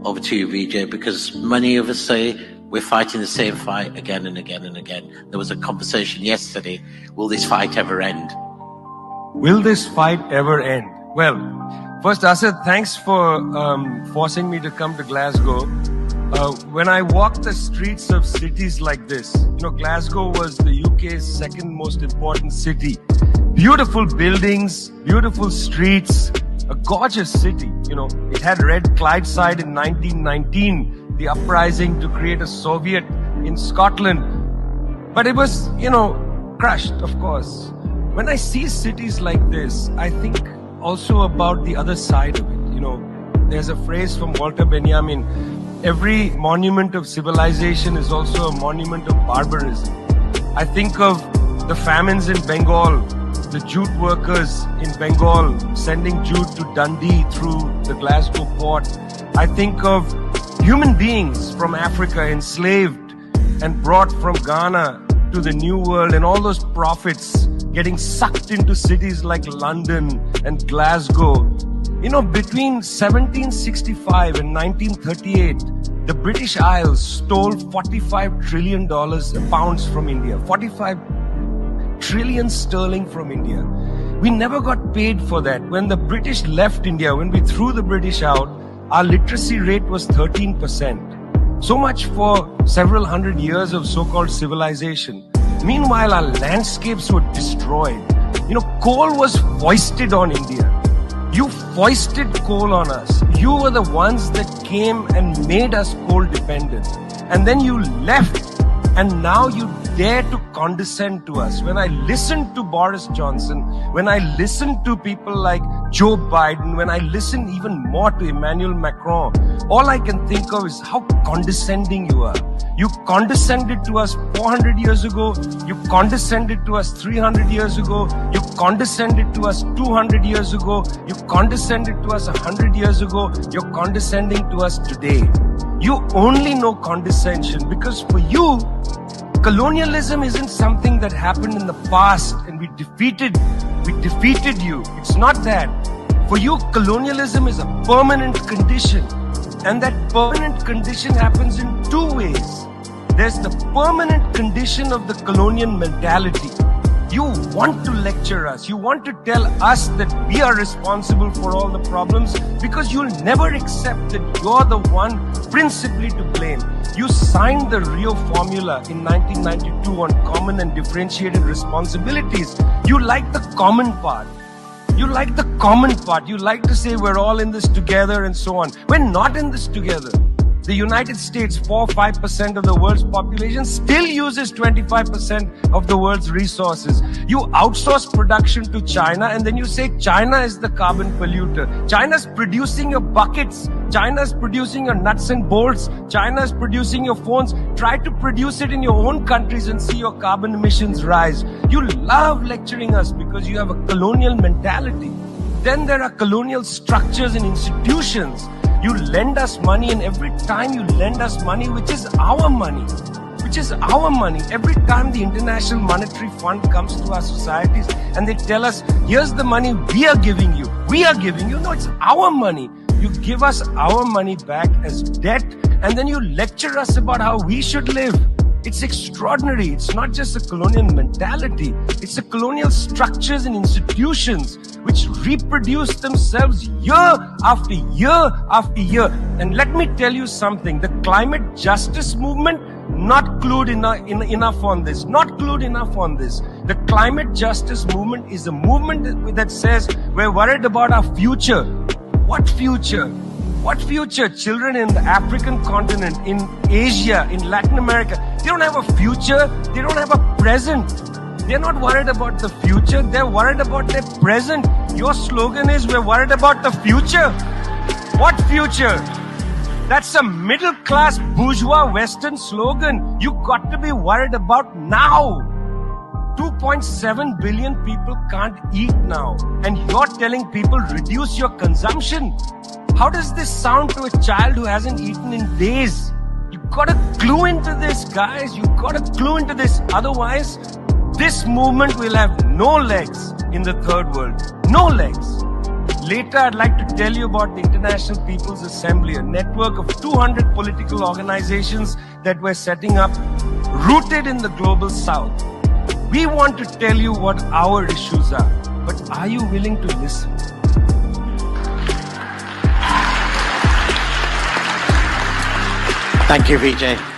over to you, Vijay, because many of us say we're fighting the same fight again and again and again. There was a conversation yesterday, will this fight ever end? Will this fight ever end? Well, first, Asad, thanks for forcing me to come to Glasgow. When I walk the streets of cities like this, Glasgow was the UK's second most important city. Beautiful buildings, beautiful streets, a gorgeous city. It had Red Clydeside in 1919, the uprising to create a Soviet in Scotland. But it was, crushed, of course. When I see cities like this, I think also about the other side of it. There's a phrase from Walter Benjamin, every monument of civilization is also a monument of barbarism. I think of the famines in Bengal, the jute workers in Bengal sending jute to Dundee through the Glasgow port. I think of human beings from Africa enslaved and brought from Ghana to the New World, and all those profits getting sucked into cities like London and Glasgow. Between 1765 and 1938, the British Isles stole $45 trillion pounds from India, 45 trillion sterling from India. We never got paid for that. When the British left India, when we threw the British out, our literacy rate was 13%. So much for several hundred years of so-called civilization. Meanwhile, our landscapes were destroyed. Coal was foisted on India. You foisted coal on us. You were the ones that came and made us coal dependent. And then you left, and now you dare to condescend to us. When I listen to Boris Johnson, when I listen to people like Joe Biden, when I listen even more to Emmanuel Macron, all I can think of is how condescending you are. You condescended to us 400 years ago. You condescended to us 300 years ago. You condescended to us 200 years ago. You condescended to us 100 years ago. You're condescending to us today. You only know condescension because for you, colonialism isn't something that happened in the past and we defeated you. It's not that. For you, colonialism is a permanent condition. And that permanent condition happens in two ways. There's the permanent condition of the colonial mentality. You want to lecture us. You want to tell us that we are responsible for all the problems because you'll never accept that you're the one principally to blame. You signed the Rio Formula in 1992 on common and differentiated responsibilities. You like the common part. You like the common part. You like to say we're all in this together and so on. We're not in this together. The United States, 4-5% of the world's population, still uses 25% of the world's resources. You outsource production to China and then you say China is the carbon polluter. China's producing your buckets. China's producing your nuts and bolts. China's producing your phones. Try to produce it in your own countries and see your carbon emissions rise. You love lecturing us because you have a colonial mentality. Then there are colonial structures and institutions. You lend us money, and every time you lend us money, which is our money, every time the International Monetary Fund comes to our societies and they tell us, here's the money we are giving you. No, it's our money. You give us our money back as debt, and then you lecture us about how we should live. It's extraordinary. It's not just a colonial mentality. It's the colonial structures and institutions which reproduce themselves year after year after year. And let me tell you something. The climate justice movement, not clued enough on this. The climate justice movement is a movement that says we're worried about our future. What future? What future? Children in the African continent, in Asia, in Latin America, they don't have a future. They don't have a present. They're not worried about the future. They're worried about their present. Your slogan is, we're worried about the future. What future? That's a middle-class bourgeois Western slogan. You got to be worried about now. 2.7 billion people can't eat now. And you're telling people, reduce your consumption. How does this sound to a child who hasn't eaten in days? You've got to clue into this, guys. You've got to clue into this. Otherwise, this movement will have no legs in the third world. No legs. Later, I'd like to tell you about the International People's Assembly, a network of 200 political organizations that we're setting up, rooted in the global south. We want to tell you what our issues are, but are you willing to listen? Thank you, Vijay.